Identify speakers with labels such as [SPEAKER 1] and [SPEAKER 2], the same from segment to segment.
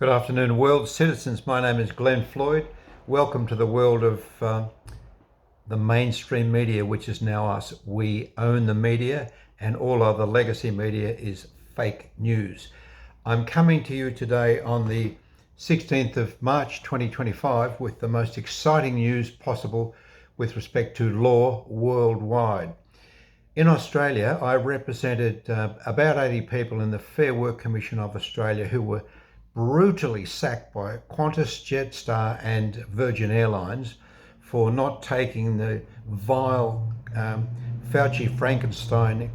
[SPEAKER 1] Good afternoon, world citizens. My name is Glenn Floyd. Welcome to the world of the mainstream media, which is now us. We own the media, and all other legacy media is fake news. I'm coming to you today on the 16th of March 2025 with the most exciting news possible with respect to law worldwide. In Australia, I represented about 80 people in the Fair Work Commission of Australia who were brutally sacked by Qantas, Jetstar and Virgin Airlines for not taking the vile Fauci-Frankenstein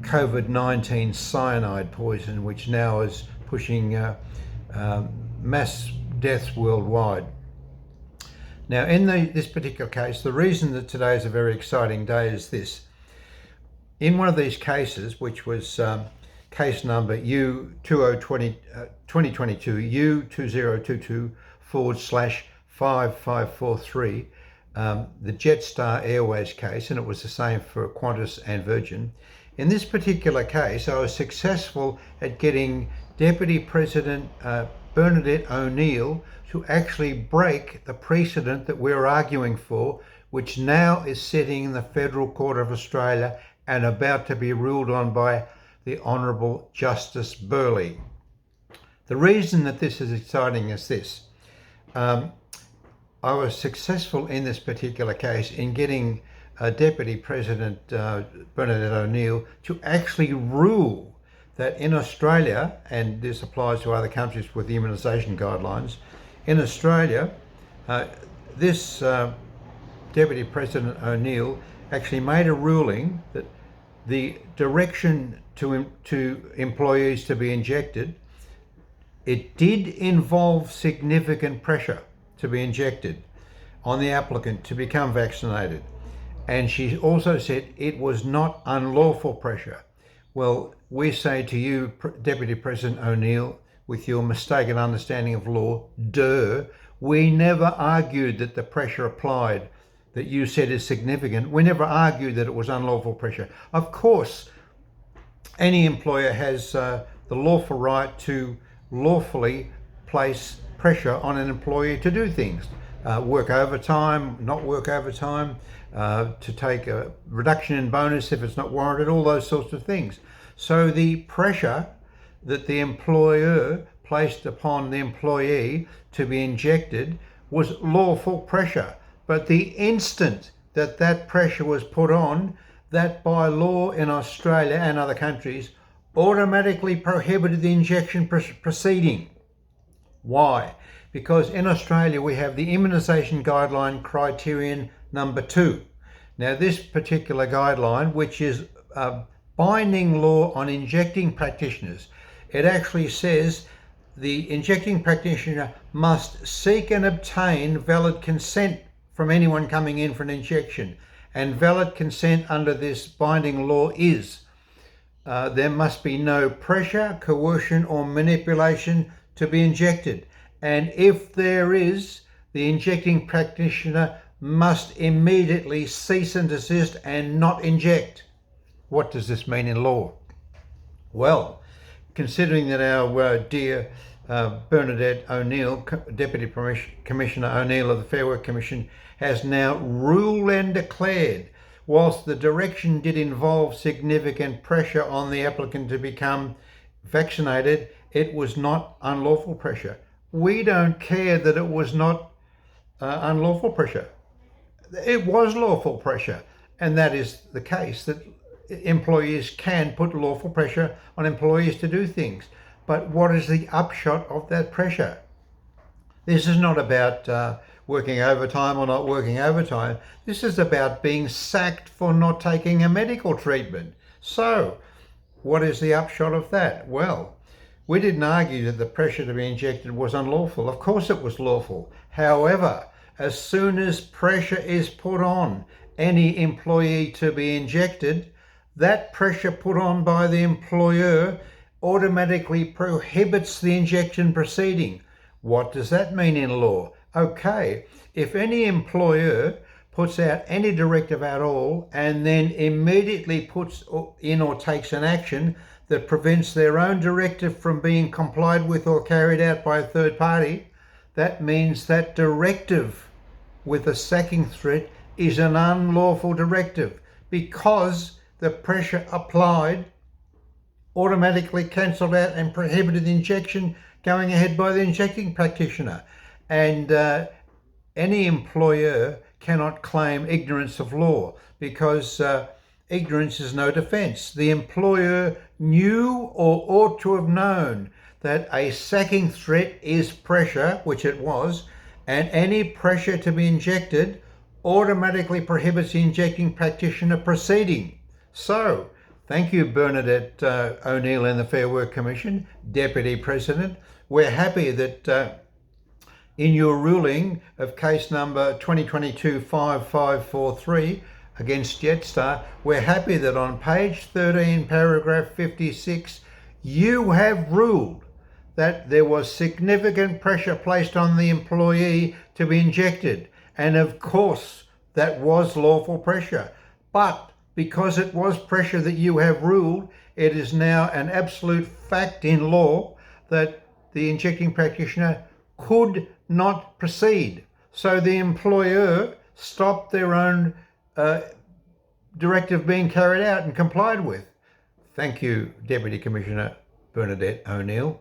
[SPEAKER 1] COVID-19 cyanide poison, which now is pushing mass deaths worldwide. Now, in this particular case, the reason that today is a very exciting day is this. In one of these cases, which was case number U2022 U2022/5543, the Jetstar Airways case, and it was the same for Qantas and Virgin. In this particular case, I was successful at getting Deputy President Bernadette O'Neill to actually break the precedent that we're arguing for, which now is sitting in the Federal Court of Australia and about to be ruled on by the Honourable Justice Burleigh. The reason that this is exciting is this. I was successful in this particular case in getting Deputy President Bernadette O'Neill to actually rule that in Australia, and this applies to other countries with the immunisation guidelines, in Australia, this Deputy President O'Neill actually made a ruling that the direction to employees to be injected, it did involve significant pressure to be injected on the applicant to become vaccinated. And she also said it was not unlawful pressure. Well, we say to you, Deputy President O'Neill, with your mistaken understanding of law, we never argued that the pressure applied that you said is significant. We never argued that it was unlawful pressure. Of course, any employer has the lawful right to lawfully place pressure on an employee to do things, work overtime, not work overtime, to take a reduction in bonus if it's not warranted, all those sorts of things. So the pressure that the employer placed upon the employee to be injected was lawful pressure. But the instant that that pressure was put on, that by law in Australia and other countries automatically prohibited the injection proceeding. Why? Because in Australia we have the immunisation guideline criterion number 2. Now this particular guideline, which is binding law on injecting practitioners, it actually says the injecting practitioner must seek and obtain valid consent from anyone coming in for an injection. And valid consent under this binding law is there must be no pressure, coercion or manipulation to be injected. And if there is, the injecting practitioner must immediately cease and desist and not inject. What does this mean in law? Well, considering that our dear Bernadette O'Neill, Deputy Commissioner O'Neill of the Fair Work Commission, has now ruled and declared, whilst the direction did involve significant pressure on the applicant to become vaccinated, it was not unlawful pressure. We don't care that it was not unlawful pressure. It was lawful pressure, and that is the case, that employees can put lawful pressure on employees to do things. But what is the upshot of that pressure? This is not about working overtime or not working overtime. This is about being sacked for not taking a medical treatment. So, what is the upshot of that? Well, we didn't argue that the pressure to be injected was unlawful. Of course it was lawful. However, as soon as pressure is put on any employee to be injected, that pressure put on by the employer automatically prohibits the injection proceeding. What does that mean in law? Okay, if any employer puts out any directive at all and then immediately puts in or takes an action that prevents their own directive from being complied with or carried out by a third party, that means that directive with a sacking threat is an unlawful directive, because the pressure applied automatically cancelled out and prohibited the injection going ahead by the injecting practitioner. And any employer cannot claim ignorance of law, because ignorance is no defence. The employer knew or ought to have known that a sacking threat is pressure, which it was, and any pressure to be injected automatically prohibits the injecting practitioner proceeding. So, thank you, Bernadette O'Neill and the Fair Work Commission, Deputy President. We're happy that in your ruling of case number 2022-5543 against Jetstar, we're happy that on page 13, paragraph 56, you have ruled that there was significant pressure placed on the employee to be injected. And of course, that was lawful pressure. But because it was pressure that you have ruled, it is now an absolute fact in law that the injecting practitioner could not proceed. So the employer stopped their own directive being carried out and complied with. Thank you, Deputy Commissioner Bernadette O'Neill.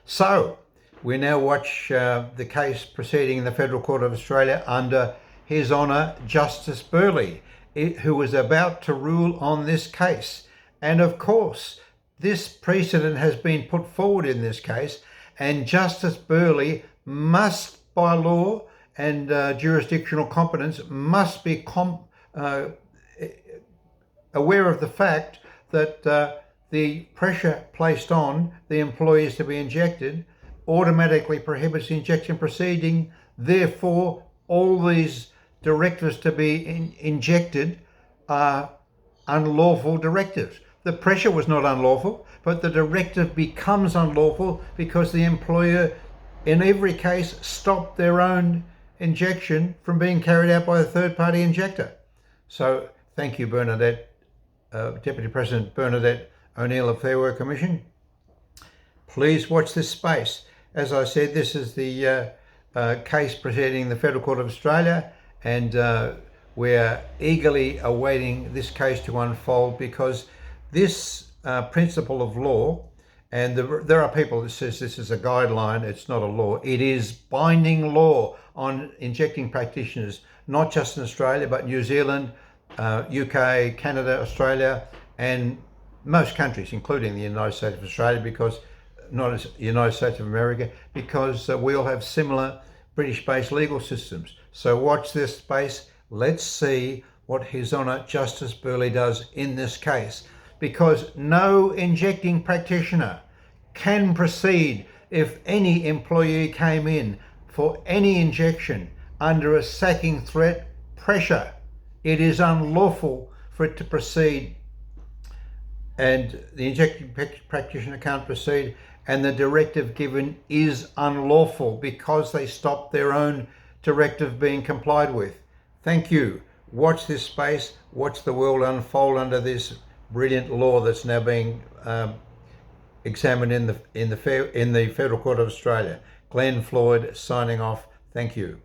[SPEAKER 1] So we now watch the case proceeding in the Federal Court of Australia under His Honour Justice Burleigh, who was about to rule on this case. And of course, this precedent has been put forward in this case, and Justice Burleigh must, by law and jurisdictional competence, must be aware of the fact that the pressure placed on the employees to be injected automatically prohibits the injection proceeding. Therefore, all these directives to be injected are unlawful directives. The pressure was not unlawful, but the directive becomes unlawful because the employer, in every case, stopped their own injection from being carried out by a third-party injector. So, thank you, Bernadette, Deputy President Bernadette O'Neill of Fair Work Commission. Please watch this space. As I said, this is the case proceeding in the Federal Court of Australia, and we're eagerly awaiting this case to unfold, because this principle of law, and there are people that says this is a guideline, it's not a law. It is binding law on injecting practitioners, not just in Australia, but New Zealand, UK, Canada, Australia, and most countries, including the United States of Australia, because not as the United States of America, because we all have similar British-based legal systems. So watch this space. Let's see what His Honour Justice Burleigh does in this case, because no injecting practitioner can proceed if any employee came in for any injection under a sacking threat pressure. It is unlawful for it to proceed, and the injecting practitioner can't proceed, and the directive given is unlawful because they stopped their own directive being complied with. Thank you. Watch this space. Watch the world unfold under this brilliant law that's now being examined in the Federal Court of Australia. Glenn Floyd signing off. Thank you.